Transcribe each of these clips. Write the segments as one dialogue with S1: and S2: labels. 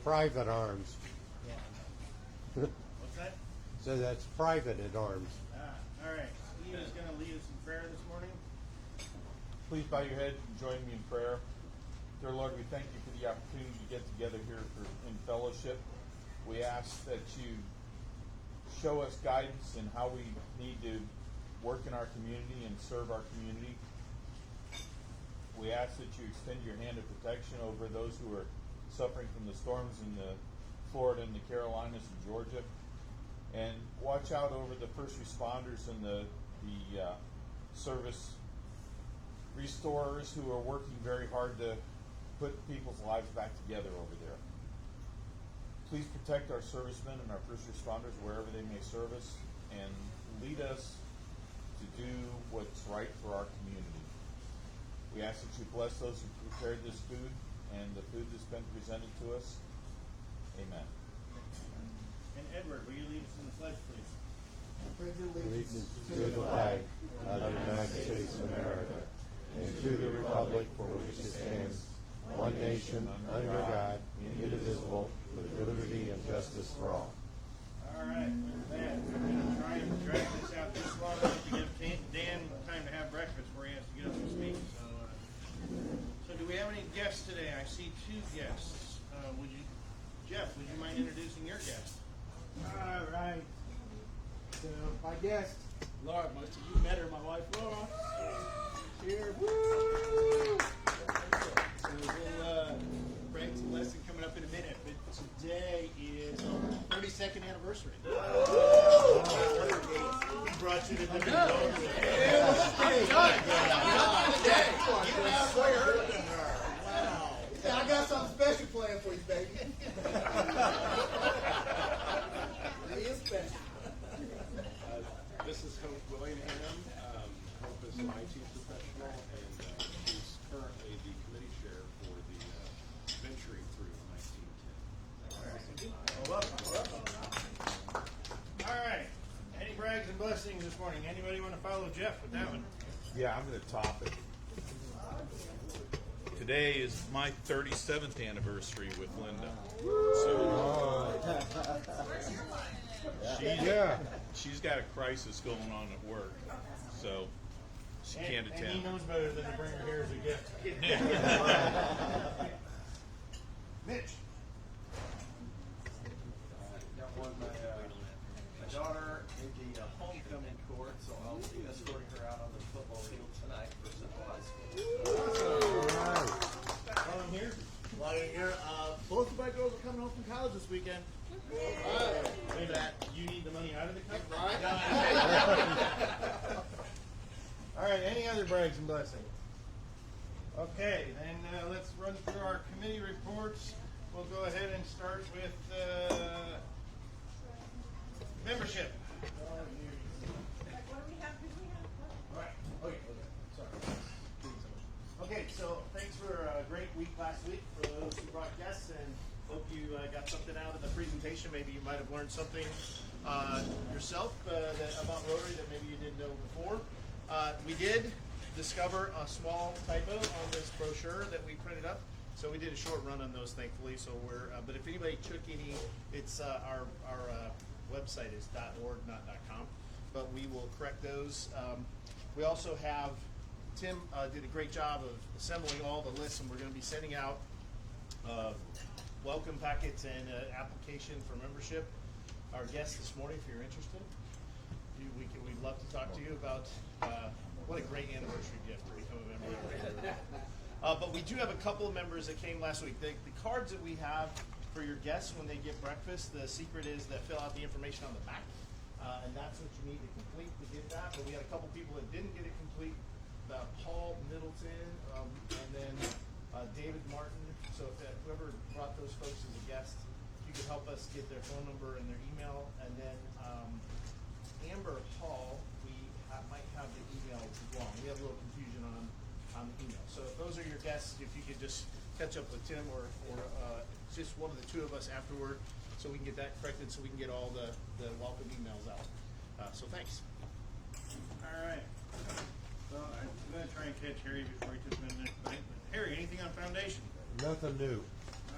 S1: private arms.
S2: What's that?
S1: So that's private at arms.
S2: All right. Steve is going to lead us in prayer this morning.
S3: Please bow your head and join me in prayer. Dear Lord, we thank you for the opportunity to get together here in fellowship. We ask that you show us guidance in how we need to work in our community and serve our community. We ask that you extend your hand of protection over those who are suffering from the storms in the Florida and the Carolinas and Georgia. And watch out over the first responders and the service restorers who are working very hard to put people's lives back together over there. Please protect our servicemen and our first responders wherever they may serve us, and lead us to do what's right for our community. We ask that you bless those who prepared this food and the food that's been presented to us. Amen.
S2: And Edward, will you lead us in the pledge, please?
S1: Allegiance to the flag of the United States of America and to the republic for which it stands, one nation, under God, indivisible, with liberty and justice for all.
S2: All right. With that, we're going to try and drag this out just long enough to give Dan time to have breakfast before he has to get up and speak. So do we have any guests today? I see two guests. Jeff, would you mind introducing your guest?
S4: All right. So my guest, Laura. Most of you met her. My wife, Laura. Here. Woo! So we'll bring some lesson coming up in a minute. But today is our 32nd anniversary.
S2: He brought you to the
S4: Yeah, I got something special planned for you, baby. It is special.
S5: This is Hope Willingham. Hope is an IT professional, and she's currently the committee chair for the venturing through 1910.
S2: Welcome. All right. Any brags and blessings this morning? Anybody want to follow Jeff with that one?
S3: Yeah, I'm going to top it. Today is my 37th anniversary with Linda. She's got a crisis going on at work, so she can't attend.
S2: And he knows better than to bring her here as a gift. Mitch.
S6: Got one, my daughter in the homecoming court, so I'll be escorting her out on the football field tonight for Central High School.
S2: While I'm here.
S4: Both of my girls are coming home from college this weekend.
S2: Wait, you need the money out of the company? All right, any other brags and blessings? Okay, then let's run through our committee reports. We'll go ahead and start with membership.
S7: What do we have?
S2: All right. Okay. Sorry. Okay, so thanks for a great week last week for those who brought guests, and hope you got something out of the presentation. Maybe you might have learned something yourself about Rotary that maybe you didn't know before. We did discover a small typo on this brochure that we printed up, so we did a short run on those, thankfully. So but if anybody took any, it's our website is .org, not .com, but we will correct those. We also have Tim did a great job of assembling all the lists, and we're going to be sending out welcome packets and application for membership. Our guest this morning, if you're interested, we'd love to talk to you about what a great anniversary gift to become a member. But we do have a couple of members that came last week. The cards that we have for your guests when they get breakfast, the secret is that fill out the information on the back, and that's what you need to complete to get that. But we had a couple people that didn't get it complete. Paul Middleton, and then David Martin. So if whoever brought those folks as a guest, if you could help us get their phone number and their email. And then Amber Hall, we might have the email wrong. We have a little confusion on the email. So if those are your guests, if you could just catch up with Tim or just one of the two of us afterward, so we can get that corrected, so we can get all the welcome emails out. So thanks. All right. So I'm going to try and catch Harry before he took me to the next night. But Harry, anything on foundation?
S1: Nothing new.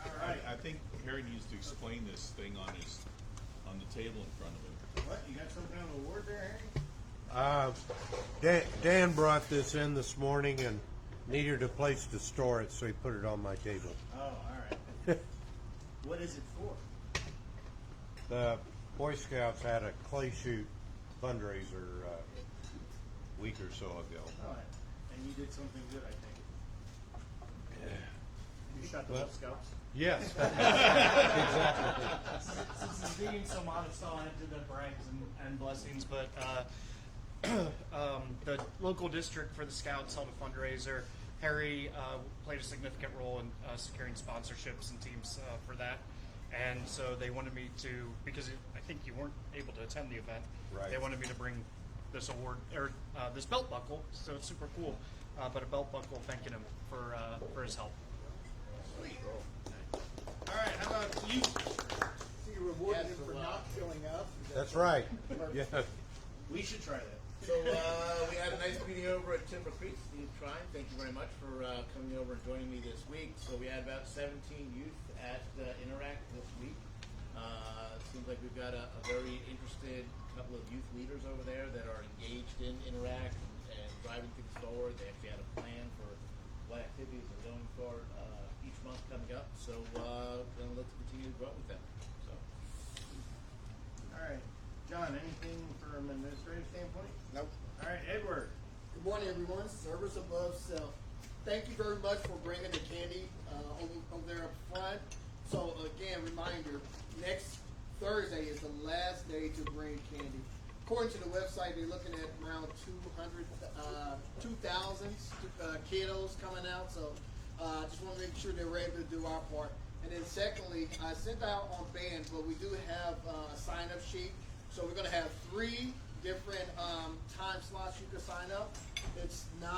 S2: All
S4: right.
S3: I think Harry needs to explain this thing on the table in front of him.
S4: What, you got some kind of award there, Harry?
S1: Dan brought this in this morning and needed a place to store it, so he put it on my table.
S4: Oh, all right. What is it for?
S1: The Boy Scouts had a clay shoot fundraiser a week or so ago.
S4: All right. And you did something good, I think. You shot the
S1: Well-
S4: Boy Scouts?
S1: Yes, exactly.
S8: Since he's being so modest, I'll add to the brags and blessings. But the local district for the Scouts held a fundraiser. Harry played a significant role in securing sponsorships and teams for that. And so they wanted me to, because I think you weren't able to attend the event,
S1: Right.
S8: they wanted me to bring this award, or this belt buckle, so it's super cool, but a belt buckle thanking him for his help.
S4: Sweet. All right, how about you?
S9: So you rewarded him for not showing up?
S1: That's right. Yeah.
S4: We should try that.
S6: So we had a nice meeting over at Timber Creek. Steve Trine, thank you very much for coming over and joining me this week. So we had about 17 youth at Interact this week. It seems like we've got a very interested couple of youth leaders over there that are engaged in Interact and driving things forward. They actually had a plan for what activities are going forward each month coming up. So going to look to continue to grow with them. So.
S4: All right. John, anything from an administrative standpoint?
S9: Nope.
S4: All right, Edward.
S9: Good morning, everyone. Service above self. Thank you very much for bringing the candy over there up front. So again, reminder, next Thursday is the last day to bring candy. According to the website, they're looking at around 2,000 kiddos coming out. So just want to make sure they're ready to do our part. And then secondly, I sent out on band, but we do have a sign-up sheet. So we're going to have 3 different time slots you can sign up. It's 9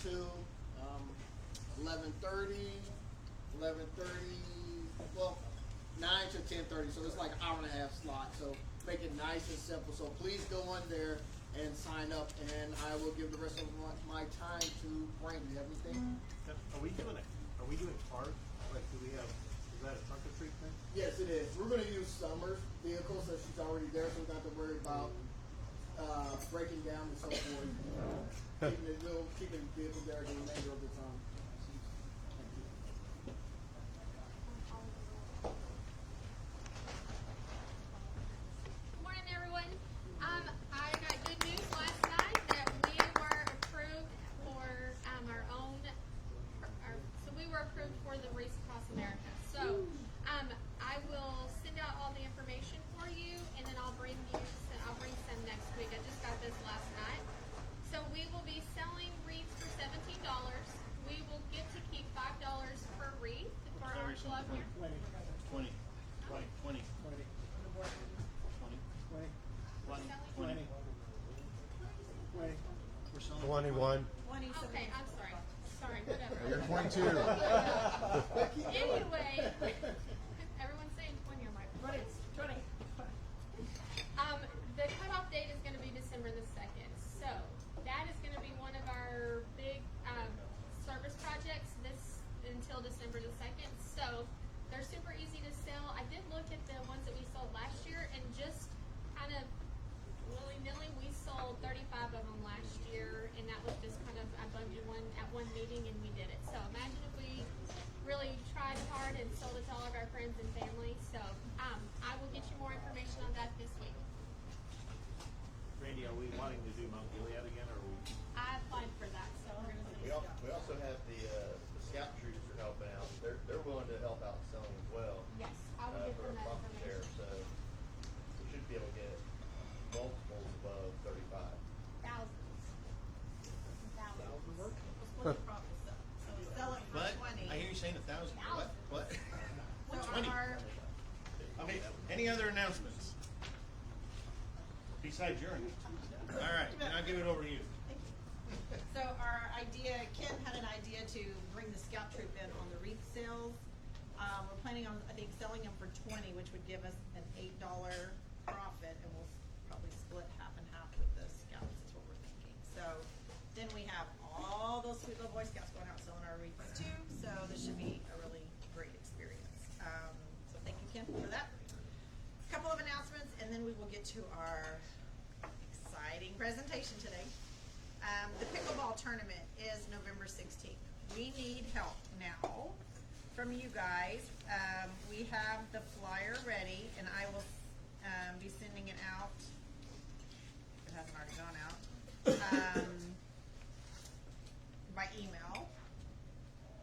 S9: to 11:30, 11:30, well, 9 to 10:30. So it's like an hour and a half slot. So make it nice and simple. So please go on there and sign up, and I will give the rest of my time to Brandon. You have anything?
S2: Are we doing art? Like, is that a trunk or treat thing?
S9: Yes, it is. We're going to use Summer's vehicle, so she's already there, so we don't have to worry about breaking down and so forth. Keeping the vehicle there the remainder of the time.
S10: Good morning, everyone. I got good news last night that we were approved for our own. So we were approved for the Race Across America. So I will send out all the information for you, and then I'll bring some next week. I just got this last night. So we will be selling wreaths for $17. We will get to keep $5 per wreath for our club here.
S4: 20. 20. 20. 20. 20. We're selling
S1: 21.
S10: Okay, I'm sorry. Sorry, whatever.
S3: You're 22.
S10: Anyway, everyone's saying 20 on my 20. The cutoff date is going to be December the 2nd. So that is going to be one of our big service projects until December the 2nd. So they're super easy to sell. I did look at the ones that we sold last year, and just kind of willy-nilly, we sold 35 of them last year, and that was just kind of I bugged one at one meeting, and we did it. So imagine if we really tried hard and sold it to all of our friends and family. So I will get you more information on that this week.
S2: Randy, are we wanting to do Mount Gilead again, or are we?
S10: I applied for that, so we're going to
S6: We also have the scout troopers are helping out. They're willing to help out selling as well.
S10: Yes, I will give
S6: For
S10: them
S6: a
S10: that
S6: profit share,
S10: information.
S6: so we should be able to get multiples above 35.
S10: Thousands.
S7: We'll split the profits up. So we sell it for
S4: What?
S7: 20.
S4: I hear you saying 1,000. What?
S10: So
S4: 20.
S10: our
S4: Okay, any other announcements? Besides your announcement. All right, and I'll give it over to you.
S7: So our idea, Ken had an idea to bring the scout troop in on the wreath sales. We're planning on, I think, selling them for 20, which would give us an $8 profit, and we'll probably split half and half with the scouts, is what we're thinking. So then we have all those sweet little Boy Scouts going out selling our wreaths too, so this should be a really great experience. for that. Couple of announcements, and then we will get to our exciting presentation today. The pickleball tournament is November 16th. We need help now from you guys. We have the flyer ready, and I will be sending it out. If it hasn't already gone out. By email.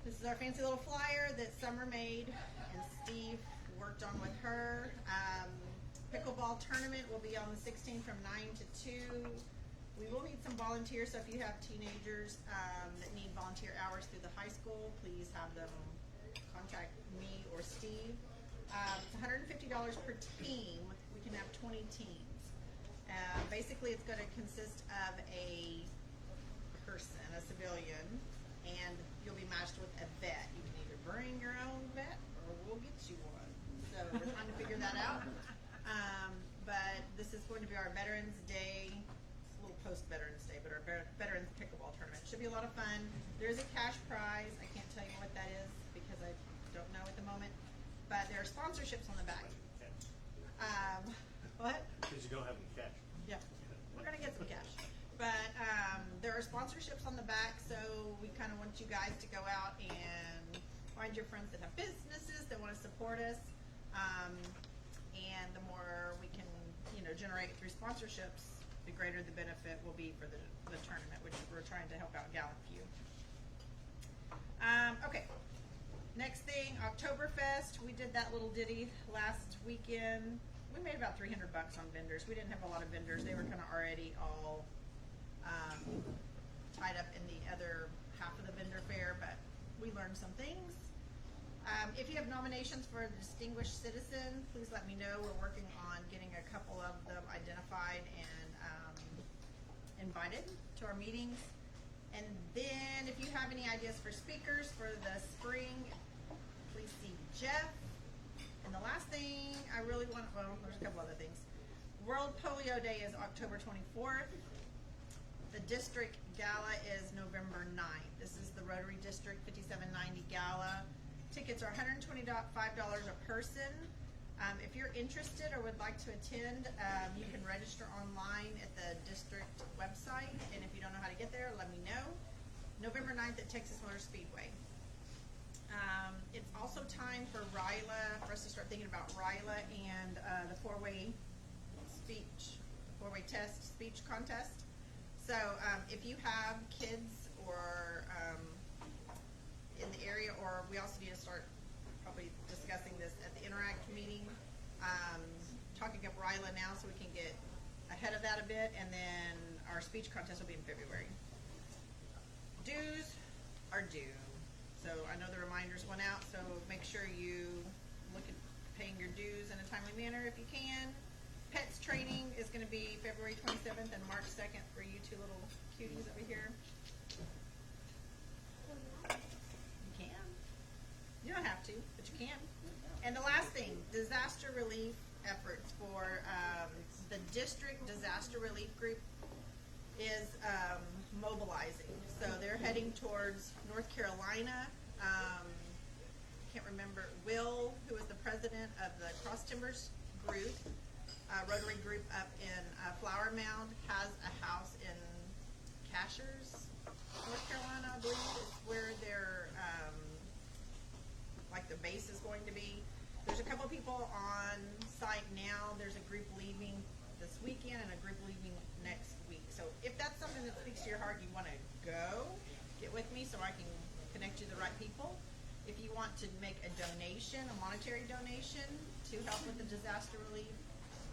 S7: This is our fancy little flyer that Summer made and Steve worked on with her. Pickleball tournament will be on the 16th from 9 to 2. We will need some volunteers, so if you have teenagers that need volunteer hours through the high school, please have them contact me or Steve. It's $150 per team. We can have 20 teams. Basically, it's going to consist of a person, a civilian, and you'll be matched with a vet. You can either bring your own vet or we'll get you one. So we're trying to figure that out. But this is going to be our Veterans Day, it's a little post-Veterans Day, but our Veterans Pickleball Tournament. Should be a lot of fun. There is a cash prize. I can't tell you what that is because I don't know at the moment. But there are sponsorships on the back. What?
S2: Because you don't have any cash.
S7: Yeah, we're gonna get some cash. But there are sponsorships on the back, so we kind of want you guys to go out and find your friends that have businesses that want to support us. And the more we can, generate through sponsorships, the greater the benefit will be for the tournament, which we're trying to help out Gallup View. Okay. Next thing, Oktoberfest. We did that little ditty last weekend. We made about $300 on vendors. We didn't have a lot of vendors. They were kind of already all tied up in the other half of the vendor fair, but we learned some things. If you have nominations for a distinguished citizen, please let me know. We're working on getting a couple of them identified and invited to our meetings. And then if you have any ideas for speakers for the spring, please see Jeff. And the last thing I really want, there's a couple other things. World Polio Day is October 24th. The district gala is November 9th. This is the Rotary District 5790 Gala. Tickets are $125 a person. If you're interested or would like to attend, you can register online at the district website. And if you don't know how to get there, let me know. November 9th at Texas Motor Speedway. It's also time for us to start thinking about RILA and the four-way test speech contest. So if you have kids or in the area, or we also need to start probably discussing this at the Interact meeting, talking up RILA now so we can get ahead of that a bit, and then our speech contest will be in February. Dues are due. So I know the reminders went out, so make sure you look at paying your dues in a timely manner if you can. Pets training is going to be February 27th and March 2nd for you two little cuties over here. You can. You don't have to, but you can. And the last thing, disaster relief efforts for the district disaster relief group is mobilizing. So they're heading towards North Carolina. Can't remember, Will, who is the president of the Cross Timbers group, Rotary group up in Flower Mound, has a house in Cashers, North Carolina, I believe, is where their like the base is going to be. There's a couple people on site now. There's a group leaving this weekend and a group leaving next week. So if that's something that speaks to your heart, you want to go, get with me so I can connect you to the right people. If you want to make a donation, a monetary donation to help with the disaster relief,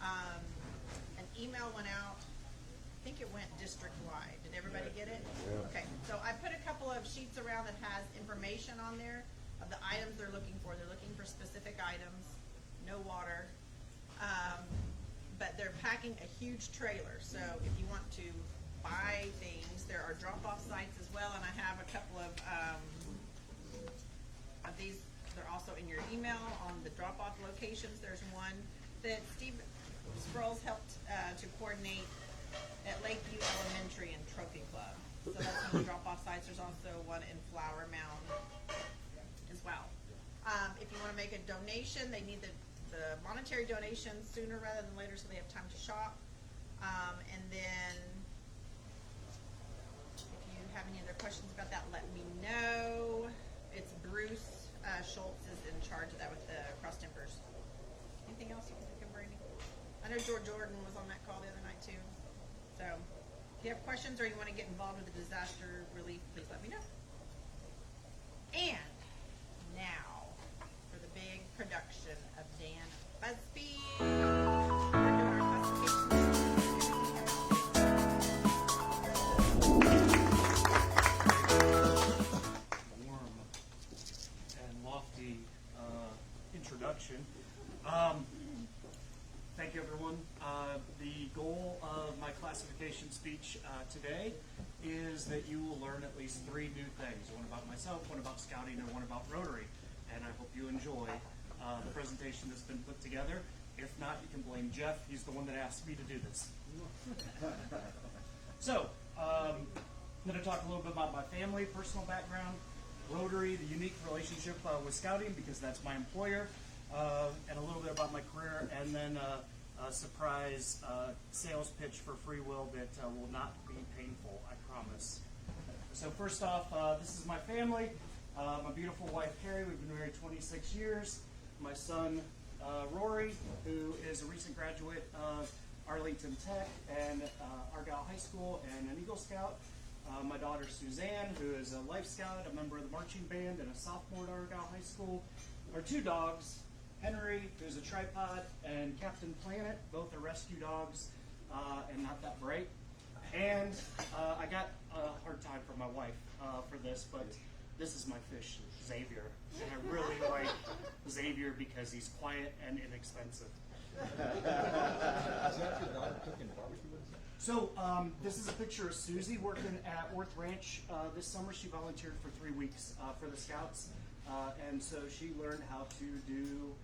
S7: an email went out. I think it went district-wide. Did everybody get it?
S1: Yeah.
S7: Okay, so I put a couple of sheets around that has information on there of the items they're looking for. They're looking for specific items, no water, but they're packing a huge trailer. So if you want to buy things, there are drop-off sites as well, and I have a couple of these. They're also in your email on the drop-off locations. There's one that Steve Sproles helped to coordinate at Lakeview Elementary and Trophy Club. So that's one of the drop-off sites. There's also one in Flower Mound as well. If you want to make a donation, they need the the monetary donations sooner rather than later so they have time to shop. And then if you have any other questions about that, let me know. It's Bruce Schultz is in charge of that with the cross timbers. Anything else you can think of, Brandy? I know George Jordan was on that call the other night too. So if you have questions or you want to get involved with the disaster relief, please let me know. And now for the big production of Dan Busby. We're doing our
S8: Warm and lofty introduction. Thank you, everyone. The goal of my classification speech today is that you will learn at least 3 new things. One about myself, one about scouting, and one about Rotary. And I hope you enjoy the presentation that's been put together. If not, you can blame Jeff. He's the one that asked me to do this. So, I'm going to talk a little bit about my family, personal background, Rotary, the unique relationship with scouting because that's my employer, and a little bit about my career, and then a surprise sales pitch for Free Will that will not be painful, I promise. So first off, this is my family. My beautiful wife, Carrie. We've been married 26 years. My son, Rory, who is a recent graduate of Arlington Tech and Argyle High School and an Eagle Scout. My daughter, Suzanne, who is a Life Scout, a member of the marching band, and a sophomore at Argyle High School. Our 2 dogs, Henry, who's a tripod, and Captain Planet, both are rescue dogs and not that bright. And I got a hard time for my wife for this, but this is my fish, Xavier. And I really like Xavier because he's quiet and inexpensive. So this is a picture of Susie working at Worth Ranch this summer. She volunteered for 3 weeks for the Scouts. And so she learned how to do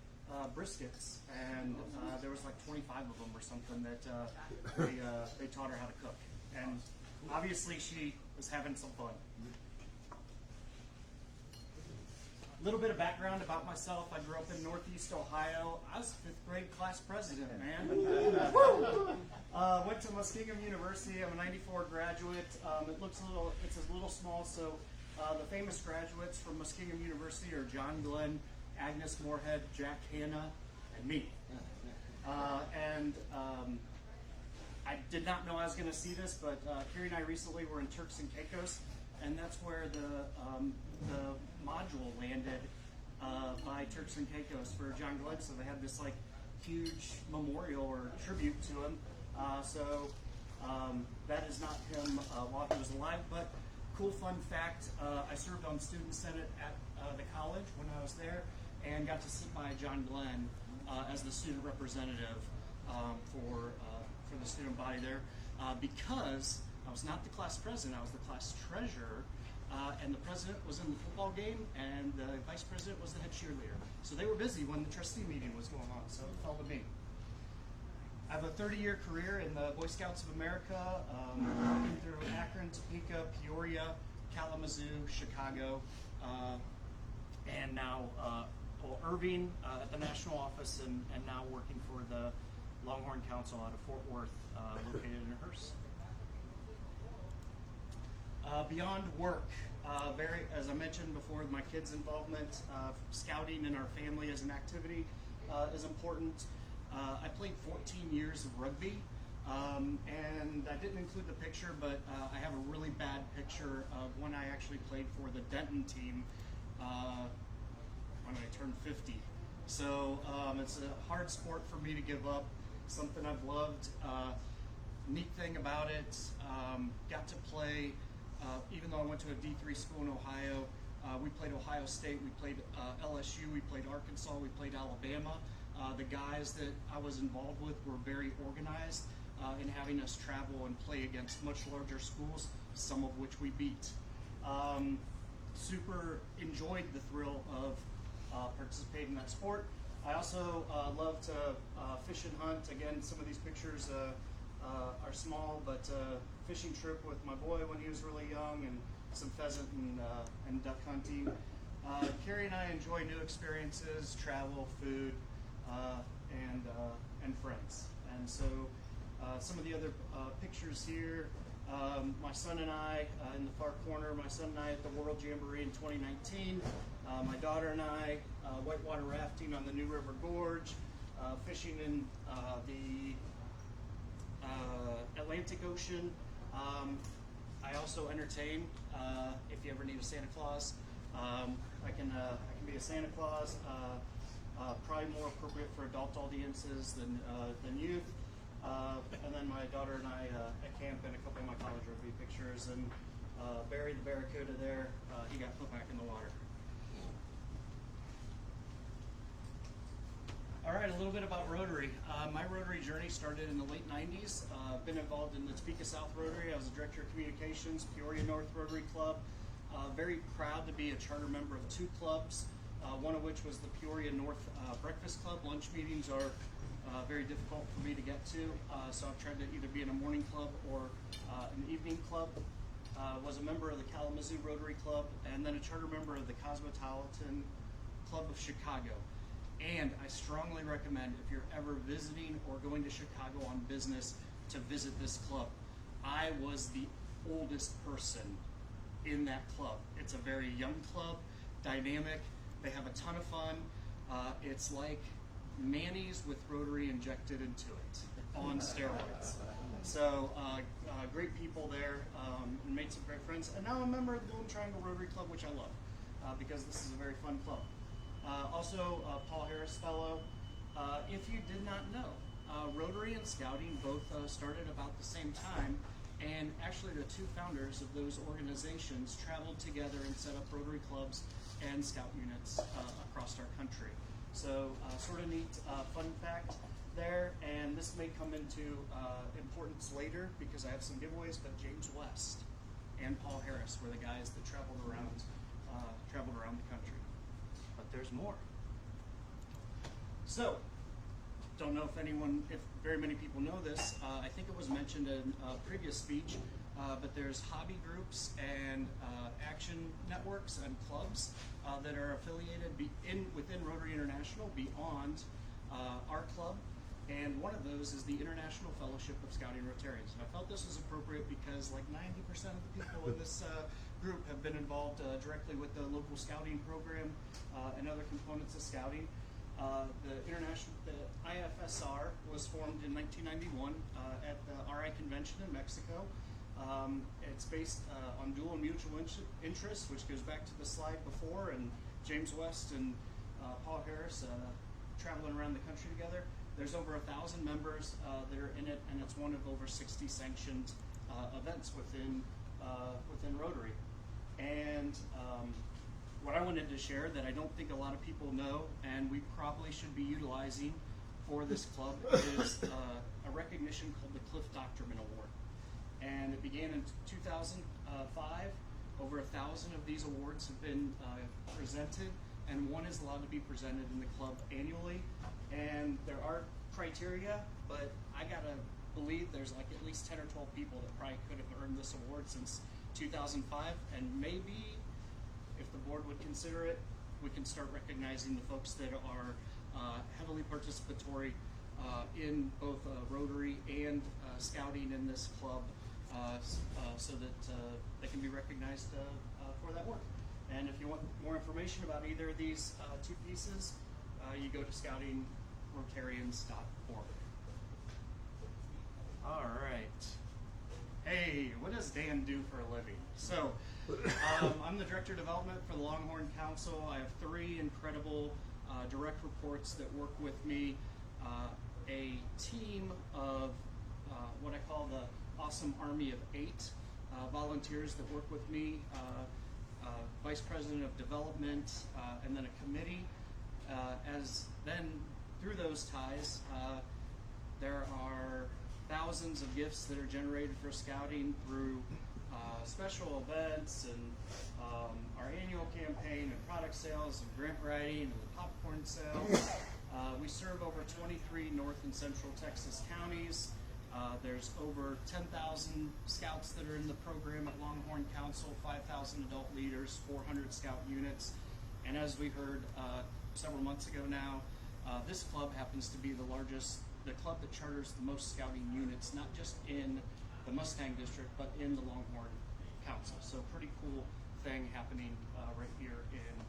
S8: briskets, and there was like 25 of them or something that they taught her how to cook. And obviously she was having some fun. A little bit of background about myself. I grew up in Northeast Ohio. I was 5th grade class president, man. Went to Muskingum University. I'm a 94 graduate. It's a little small, so the famous graduates from Muskingum University are John Glenn, Agnes Moorhead, Jack Hanna, and me. I did not know I was going to see this, but Carrie and I recently were in Turks and Caicos, and that's where the module landed by Turks and Caicos for John Glenn. So they had this like huge memorial or tribute to him. That is not him while he was alive, but cool fun fact, I served on Student Senate at the college when I was there and got to sit by John Glenn as the student representative for the student body there because I was not the class president, I was the class treasurer, and the president was in the football game and the vice president was the head cheerleader. So they were busy when the trustee meeting was going on, so it fell to me. I have a 30-year career in the Boy Scouts of America, working through Akron, Topeka, Peoria, Kalamazoo, Chicago, and now Irving at the national office, and now working for the Longhorn Council out of Fort Worth, located in Hearst. Beyond work, as I mentioned before, my kids' involvement, scouting in our family as an activity is important. I played 14 years of rugby, and I didn't include the picture, but I have a really bad picture of when I actually played for the Denton team when I turned 50. So it's a hard sport for me to give up, something I've loved. Neat thing about it, got to play, even though I went to a D3 school in Ohio, we played Ohio State, we played LSU, we played Arkansas, we played Alabama. The guys that I was involved with were very organized in having us travel and play against much larger schools, some of which we beat. Super enjoyed the thrill of participating in that sport. I also love to fish and hunt. Again, some of these pictures are small, but fishing trip with my boy when he was really young, and some pheasant and duck hunting. Carrie and I enjoy new experiences, travel, food. and friends. And so some of the other pictures here, my son and I in the far corner, my son and I at the World Jamboree in 2019, my daughter and I whitewater rafting on the New River Gorge, fishing in the Atlantic Ocean. I also entertain. If you ever need a Santa Claus, I can be a Santa Claus. Probably more appropriate for adult audiences than youth. And then my daughter and I at camp and a couple of my college rugby pictures. And Barry the Barracuda there, he got put back in the water. All right, a little bit about Rotary. My Rotary journey started in the late 90s. Been involved in the Topeka South Rotary. I was the Director of Communications, Peoria North Rotary Club. Very proud to be a charter member of 2 clubs, one of which was the Peoria North Breakfast Club. Lunch meetings are very difficult for me to get to, so I've tried to either be in a morning club or an evening club. Was a member of the Kalamazoo Rotary Club, and then a charter member of the Cosmopolitan Club of Chicago. And I strongly recommend, if you're ever visiting or going to Chicago on business, to visit this club. I was the oldest person in that club. It's a very young club, dynamic. They have a ton of fun. It's like Manny's with Rotary injected into it on steroids. So great people there, and made some great friends. And now I'm a member of the Golden Triangle Rotary Club, which I love because this is a very fun club. Also, Paul Harris Fellow. If you did not know, Rotary and Scouting both started about the same time, and actually the 2 founders of those organizations traveled together and set up Rotary clubs and Scout units across our country. So sort of neat fun fact there, and this may come into importance later because I have some giveaways, but James West and Paul Harris were the guys that traveled around the country. But there's more. So, don't know if very many people know this. I think it was mentioned in a previous speech, but there's hobby groups and action networks and clubs that are affiliated within Rotary International beyond our club. And one of those is the International Fellowship of Scouting Rotarians. And I felt this was appropriate because like 90% of the people in this group have been involved directly with the local scouting program and other components of scouting. The IFSR was formed in 1991 at the RI convention in Mexico. It's based on dual and mutual interests, which goes back to the slide before, and James West and Paul Harris traveling around the country together. There's over 1,000 members that are in it, and it's one of over 60 sanctioned events within Rotary. And what I wanted to share that I don't think a lot of people know, and we probably should be utilizing for this club, is a recognition called the Cliff Doctorman Award. And it began in 2005. Over 1,000 of these awards have been presented, and one is allowed to be presented in the club annually. And there are criteria, but I gotta believe there's like at least 10 or 12 people that probably could have earned this award since 2005, and maybe if the board would consider it, we can start recognizing the folks that are heavily participatory in both Rotary and Scouting in this club, so that they can be recognized for that work. And if you want more information about either of these 2 pieces, you go to scoutingrotarians.org. All right. Hey, what does Dan do for a living? So, I'm the Director of Development for the Longhorn Council. I have 3 incredible direct reports that work with me. A team of what I call the awesome army of 8 volunteers that work with me. Vice President of Development, and then a committee. Through those ties, there are thousands of gifts that are generated for Scouting through special events and our annual campaign and product sales and grant writing and the popcorn sales. We serve over 23 North and Central Texas counties. There's over 10,000 scouts that are in the program at Longhorn Council, 5,000 adult leaders, 400 scout units. And as we heard several months ago now, This club happens to be the club that charters the most scouting units, not just in the Mustang District, but in the Longhorn Council. So pretty cool thing happening right here in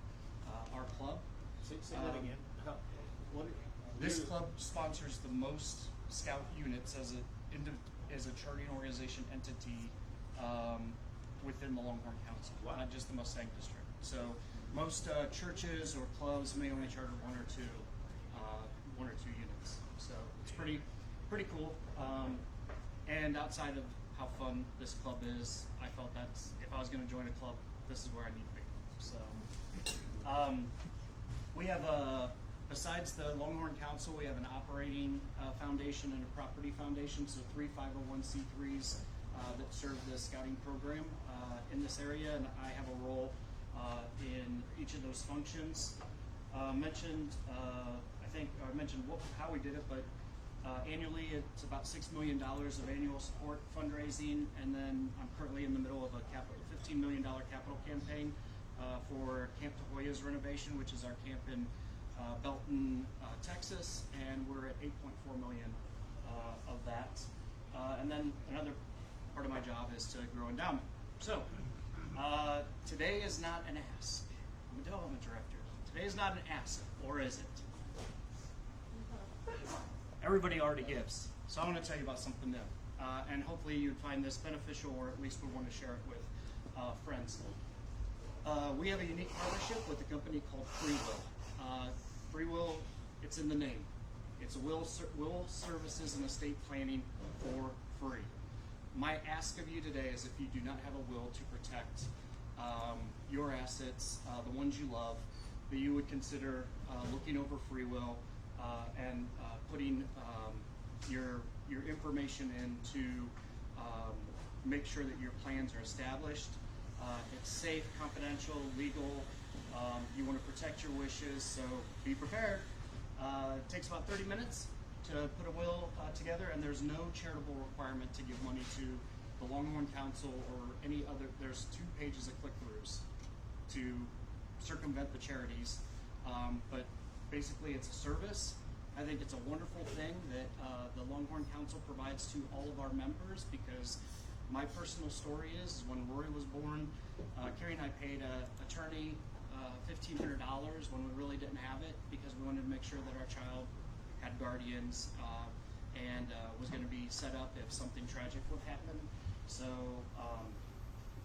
S8: our club.
S2: Say that again.
S8: This club sponsors the most scout units as a charting organization entity within the Longhorn Council, not just the Mustang District. So most churches or clubs may only charter one or two units. So it's pretty cool. And outside of how fun this club is, I felt that if I was going to join a club, this is where I need to be. So we have besides the Longhorn Council, we have an operating foundation and a property foundation, so 3 501c3s that serve the scouting program in this area, and I have a role in each of those functions. I mentioned how we did it, but annually it's about $6 million of annual support fundraising, and then I'm currently in the middle of a $15 million capital campaign for Camp Tahoya's renovation, which is our camp in Belton, Texas, and we're at $8.4 million of that. And then another part of my job is to grow endowment. So today is not an ask. I'm a development director. Today is not an ask, or is it? Everybody already gives, so I want to tell you about something new, and hopefully you'd find this beneficial, or at least would want to share it with friends. We have a unique partnership with a company called Free Will. Free Will, it's in the name. It's a will services and estate planning for free. My ask of you today is, if you do not have a will to protect your assets, the ones you love, that you would consider looking over Free Will and putting your information in to make sure that your plans are established. It's safe, confidential, legal. You want to protect your wishes, so be prepared. It takes about 30 minutes to put a will together, and there's no charitable requirement to give money to the Longhorn Council or any other. There's 2 pages of click-throughs to circumvent the charities, but basically it's a service. I think it's a wonderful thing that the Longhorn Council provides to all of our members, because my personal story is when Rory was born, Carrie and I paid an attorney $1,500 when we really didn't have it, because we wanted to make sure that our child had guardians and was going to be set up if something tragic would happen. So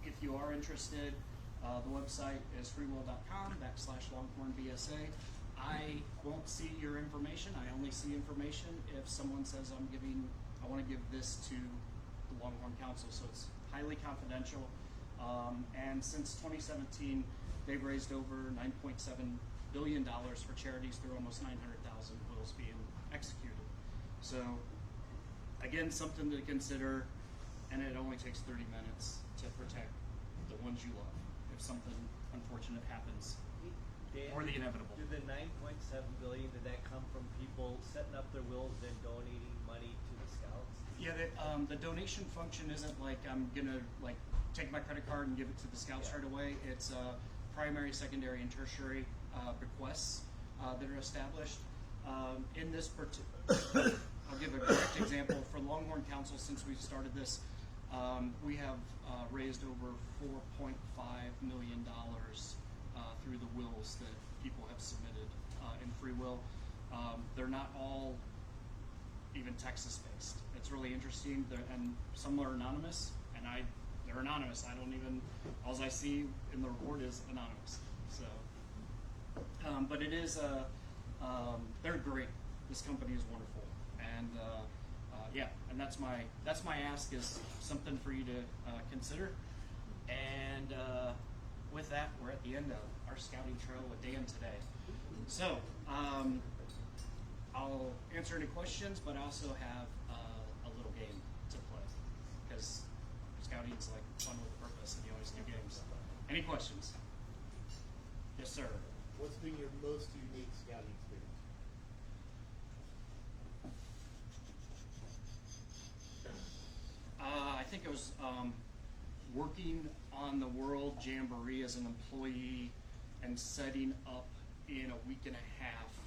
S8: if you are interested, the website is freewill.com/LonghornBSA. I won't see your information. I only see information if someone says I want to give this to the Longhorn Council. So it's highly confidential. And since 2017, they've raised over $9.7 billion for charities through almost 900,000 wills being executed. So again, something to consider, and it only takes 30 minutes to protect the ones you love if something unfortunate happens.
S11: Dan,
S8: or the inevitable.
S11: Did the $9.7 billion, did that come from people setting up their wills and donating money to the scouts?
S8: Yeah, the donation function isn't like I'm gonna take my credit card and give it to the scouts right away. It's primary, secondary, and tertiary requests that are established. In this I'll give a direct example. For Longhorn Council, since we've started this, we have raised over $4.5 million through the wills that people have submitted in Free Will. They're not all even Texas-based. It's really interesting, and some are anonymous, and they're anonymous. I don't even, all I see in the report is anonymous. So, but it is, they're great. This company is wonderful, and yeah, and that's my ask, is something for you to consider. And with that, we're at the end of our scouting trail with Dan today. So I'll answer any questions, but I also have a little game to play, because scouting's like fun with a purpose, and you always do games. Any questions? Yes, sir.
S2: What's been your most unique scouting experience?
S8: I think it was working on the World Jamboree as an employee and setting up in a week and a half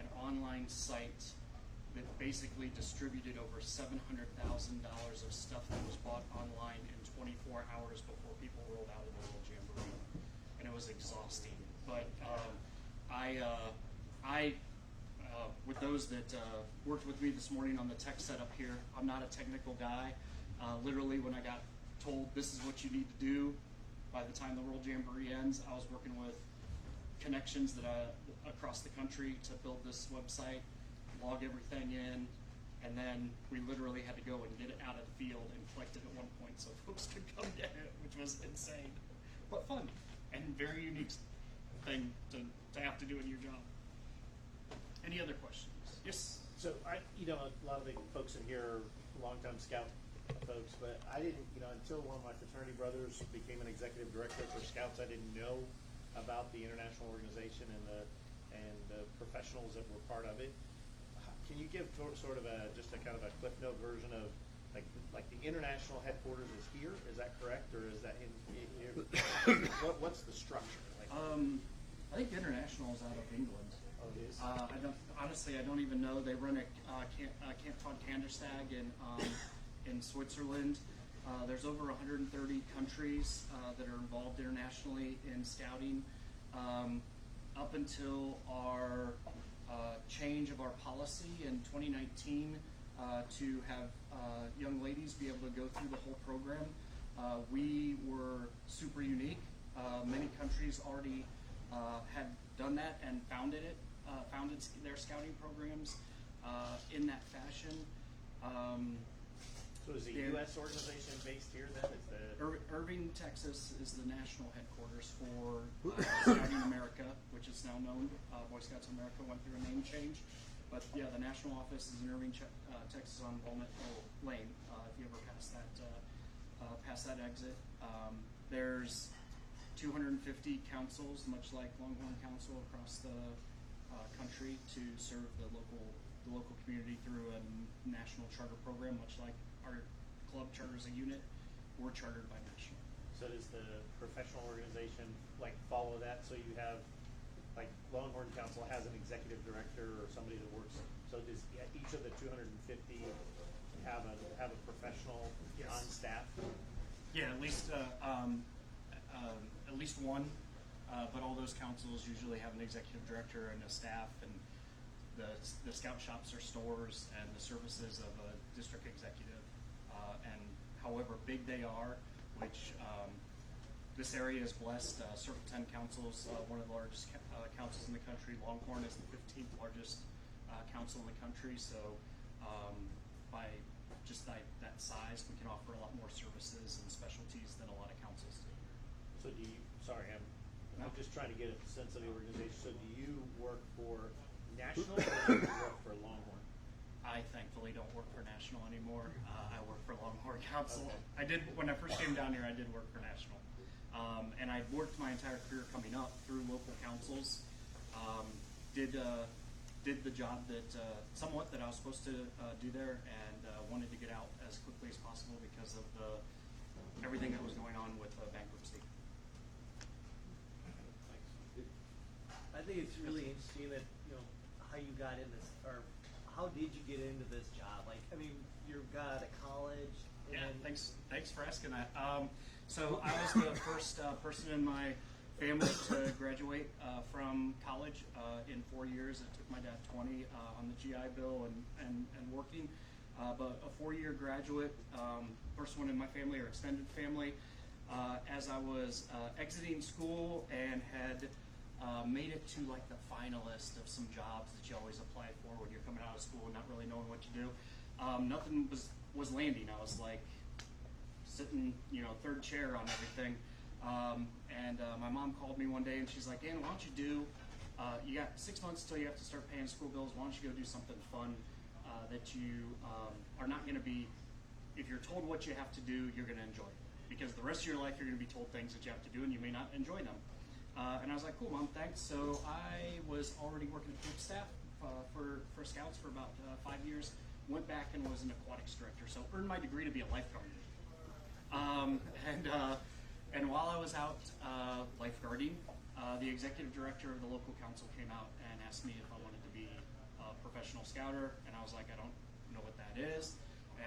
S8: an online site that basically distributed over $700,000 of stuff that was bought online in 24 hours before people rolled out of the World Jamboree, and it was exhausting. But with those that worked with me this morning on the tech setup here, I'm not a technical guy. Literally, when I got told this is what you need to do, by the time the World Jamboree ends, I was working with connections that across the country to build this website, log everything in, and then we literally had to go and get it out of the field and collect it at one point so folks could come get it, which was insane, but fun and very unique thing to have to do in your job. Any other questions? Yes.
S2: So a lot of the folks in here are longtime Scout folks, but I didn't, until one of my fraternity brothers became an executive director for Scouts, I didn't know about the international organization and the professionals that were part of it. Can you give sort of just a kind of a Cliff Note version of like the international headquarters is here? Is that correct, or is that in what's the structure?
S8: I think the international is out of England.
S2: Oh, it is.
S8: I don't even know. They run a Canton Kanderstag in Switzerland. There's over 130 countries that are involved internationally in scouting. Up until our change of our policy in 2019 to have young ladies be able to go through the whole program, we were super unique. Many countries already had done that and founded their scouting programs in that fashion.
S2: So is the U.S. organization based here then? Is the
S8: Irving, Texas is the national headquarters for Scouting America, which is now known. Boy Scouts of America went through a name change. But yeah, the national office is in Irving, Texas on Walnut Lane, if you ever pass that exit. There's 250 councils, much like Longhorn Council, across the country to serve the local community through a national charter program, much like our club charters a unit. We're chartered by national.
S2: So does the professional organization follow that? So you have Longhorn Council has an executive director or somebody that works. So does each of the 250 have a professional on staff?
S8: Yeah, at least one. But all those councils usually have an executive director and a staff, and the scout shops are stores and the services of a district executive. And however big they are, which this area is blessed, Circle 10 councils, one of the largest councils in the country. Longhorn is the 15th largest council in the country. So by just that size, we can offer a lot more services and specialties than a lot of councils do.
S2: So I'm just trying to get a sense of the organization. So do you work for national or do you work for Longhorn?
S8: I thankfully don't work for national anymore. I work for Longhorn Council.
S2: Okay.
S8: I did, when I first came down here, I did work for national. And I worked my entire career coming up through local councils. Did the job that somewhat that I was supposed to do there, and wanted to get out as quickly as possible because of everything that was going on with bankruptcy.
S11: I think it's really interesting that how you got in this, or how did you get into this job? You got out of college. And
S8: Yeah, thanks for asking that. So I was the first person in my family to graduate from college in 4 years. It took my dad 20 on the GI Bill and working, but a 4-year graduate, first one in my family or extended family. As I was exiting school and had made it to the finalist of some jobs that you always apply for when you're coming out of school and not really knowing what to do. Nothing was landing. I was sitting, third chair on everything. And my mom called me one day and she's like, "Dan, why don't you you got 6 months till you have to start paying school bills. Why don't you go do something fun that you are not going to be, if you're told what you have to do, you're going to enjoy it. Because the rest of your life you're going to be told things that you have to do and you may not enjoy them." And I was like, "Cool, Mom, thanks." So I was already working at group staff for Scouts for about 5 years. Went back and was an aquatics director, so earned my degree to be a lifeguard. And while I was out lifeguarding. The executive director of the local council came out and asked me if I wanted to be a professional scouter, and I was like, I don't know what that is.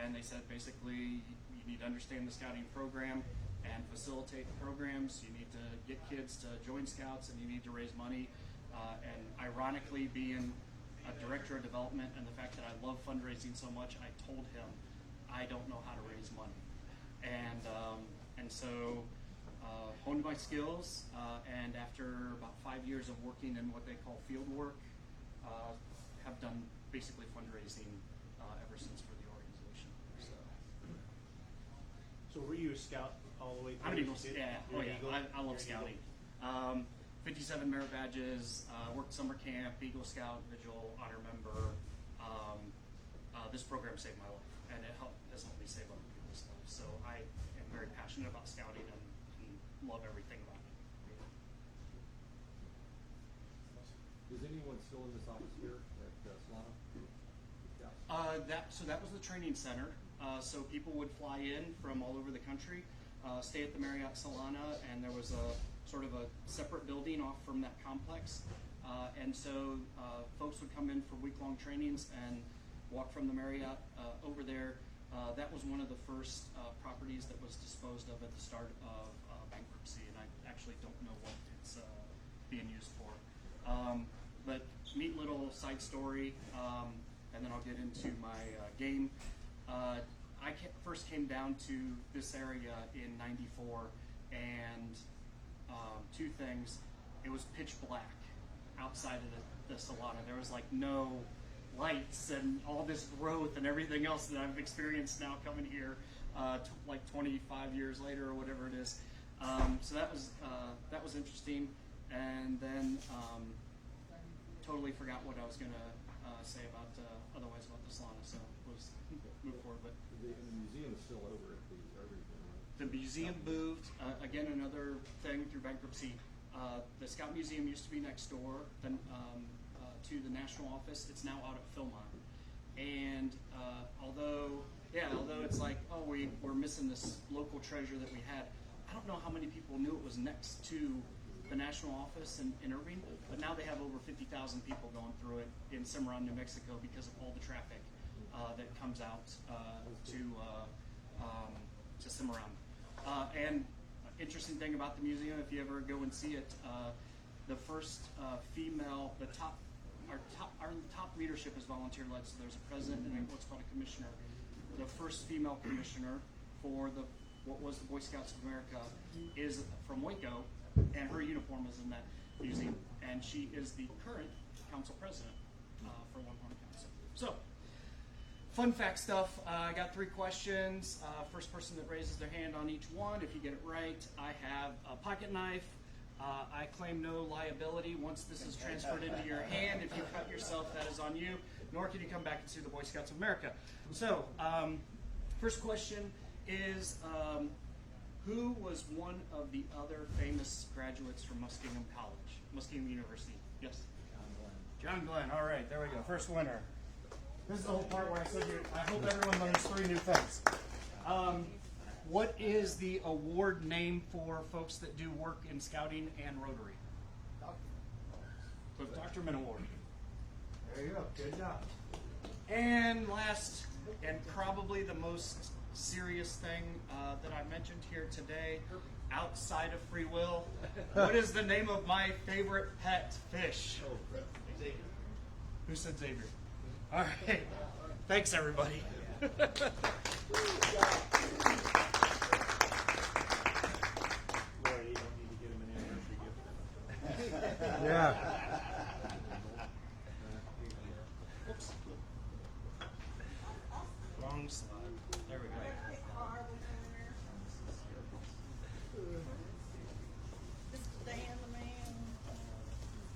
S8: And they said basically you need to understand the scouting program and facilitate the programs. You need to get kids to join scouts, and you need to raise money. And ironically, being a director of development and the fact that I love fundraising so much, I told him I don't know how to raise money. And so honed my skills, and after about 5 years of working in what they call field work, have done basically fundraising ever since for the organization.
S2: So were you a scout all the way through?
S8: I'm an Eagle. Yeah,
S2: You're an
S8: yeah.
S2: Eagle?
S8: I love
S2: You're an
S8: scouting.
S2: Eagle.
S8: 57 merit badges. Worked summer camp, Eagle Scout, Vigil, honor member. This program saved my life, and it has helped me save other people's lives. So I am very passionate about scouting and love everything about it.
S12: Is anyone still in this office here at Solana?
S8: So that was the training center. So people would fly in from all over the country, stay at the Marriott Solana, and there was a sort of a separate building off from that complex. And so folks would come in for week-long trainings and walk from the Marriott over there. That was one of the first properties that was disposed of at the start of bankruptcy, and I actually don't know what it's being used for. But neat little side story, and then I'll get into my game. I first came down to this area in '94, and two things. It was pitch black outside of the Solana. There was like no lights and all this growth and everything else that I've experienced now coming here like 25 years later or whatever it is. So that was interesting. And then totally forgot what I was going to say about otherwise about the Solana, so was move forward. But
S12: The museum is still over at the everything, right?
S8: the museum moved. Again, another thing through bankruptcy. The Scout Museum used to be next door to the national office. It's now out at Philmont. And although it's like, oh, we're missing this local treasure that we had, I don't know how many people knew it was next to the national office in Irving, but now they have over 50,000 people going through it in Cimarron, New Mexico, because of all the traffic that comes out to Cimarron. And interesting thing about the museum, if you ever go and see it, the first female, our top leadership is volunteer led. So there's a president and what's called a commissioner. The first female commissioner for what was the Boy Scouts of America is from Waco, and her uniform is in that museum. And she is the current council president for Longhorn Council. So, fun fact stuff. I got 3 questions. First person that raises their hand on each one, if you get it right, I have a pocket knife. I claim no liability once this is transferred into your hand. If you cut yourself, that is on you. Nor can you come back and sue the Boy Scouts of America. So, first question is, who was one of the other famous graduates from Muskingum College, Muskingum University? Yes? John Glenn. All right, there we go. First winner. This is the whole part where I said I hope everyone learns 3 new things. What is the award name for folks that do work in scouting and Rotary? The Dr. Min Award. There you go. Good job. And last, and probably the most serious thing that I mentioned here today, outside of free will, what is the name of my favorite pet fish?
S2: Xavier.
S8: Who said Xavier? All right. Thanks, everybody.
S2: Lord, you don't need to get him an anniversary gift.
S1: Yeah.
S8: Oops. Wrong slide. There we go.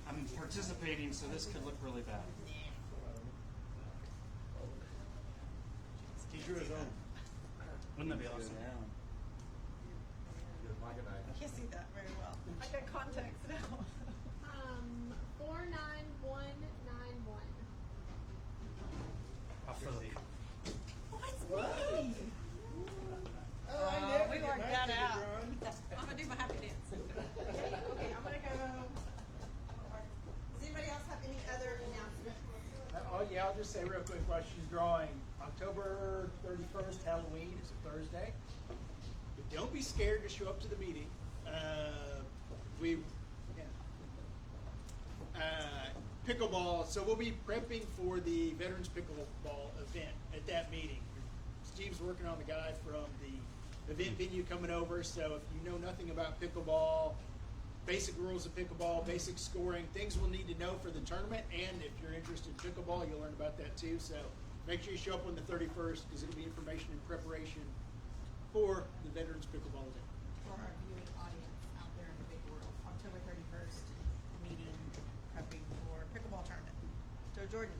S8: I'm participating, so this could look really bad.
S2: He drew his own.
S8: Wouldn't that be awesome?
S7: I can't see that very well. I got contacts now.
S10: 49191.
S7: What's me? Oh, I knew we worked that out. I'm gonna do my happy dance.
S4: just say real quick while she's drawing, October 31st, Halloween, is a Thursday. But don't be scared to show up to the meeting. Pickleball, so we'll be prepping for the Veterans Pickleball event at that meeting. Steve's working on the guy from the event venue coming over, so if you know nothing about pickleball, basic rules of pickleball, basic scoring, things we'll need to know for the tournament, and if you're interested in pickleball, you'll learn about that too. So make sure you show up on the 31st because it'll be information and preparation for the Veterans Pickleball event.
S7: For our viewing audience out there in the big world, October 31st, meeting prepping for pickleball tournament. Joe Jordan.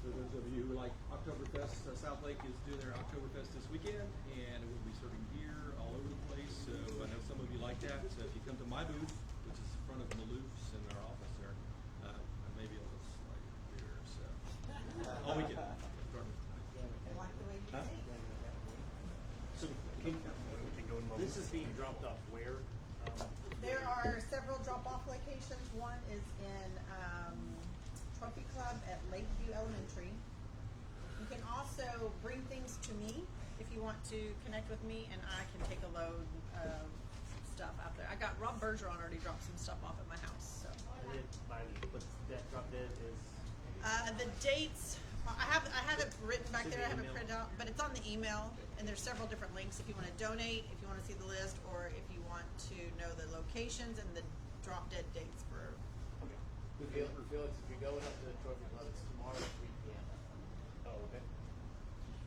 S12: For those of you who like Oktoberfest, South Lake is doing their Oktoberfest this weekend, and it will be serving beer all over the place. So I know some of you like that. So if you come to my booth, which is in front of Maloof's in our office there, I may be able to slide your beer. So all weekend.
S7: I like the way you think.
S8: So this is being dropped off where?
S7: There are several drop-off locations. One is in Trophy Club at Lakeview Elementary. You can also bring things to me if you want to connect with me, and I can take a load of stuff out there. I got Rob Bergeron already dropped some stuff off at my house. So
S8: What's that drop dead is?
S7: the dates. I have it written back there. I have it printed out, but it's on the email, and there's several different links if you want to donate, if you want to see the list, or if you want to know the locations and the drop dead dates for.
S6: Felix, if you're going up to the Trophy Club, it's tomorrow at 3 p.m.
S8: Oh, okay.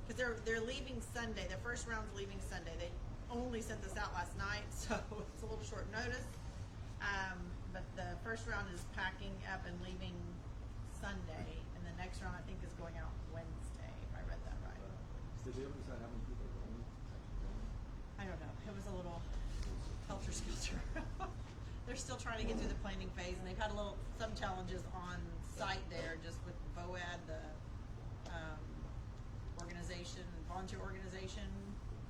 S7: Because they're leaving Sunday. The first round's leaving Sunday. They only sent this out last night, so it's a little short notice. But the first round is packing up and leaving Sunday, and the next round I think is going out Wednesday, if I read that right.
S12: Did they ever decide how many people are going?
S7: I don't know. It was a little helter-skelter. They're still trying to get through the planning phase, and they've had some challenges on site there, just with VOAD, the organization, volunteer organization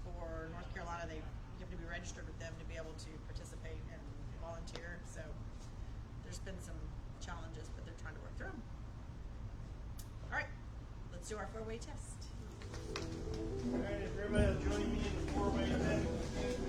S7: for North Carolina. You have to be registered with them to be able to participate and volunteer. So there's been some challenges, but they're trying to work through them. All right, let's do our four-way test.
S4: All right, if everybody will join me in the four-way test,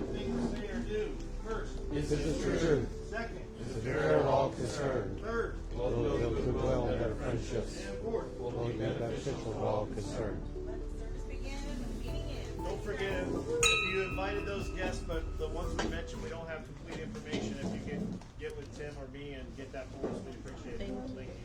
S4: things to say or do. First,
S1: Is this true?
S4: second,
S1: Is it fair to all concerned?
S4: third,
S1: Will it build goodwill and better friendships?
S4: and fourth.
S1: Will it be beneficial to all concerned?
S7: Let the service begin. Meeting in.
S2: Don't forget, if you invited those guests, but the ones we mentioned, we don't have complete information. If you can get with Tim or me and get that for us, we appreciate it.
S7: Thank you.
S2: Thank you.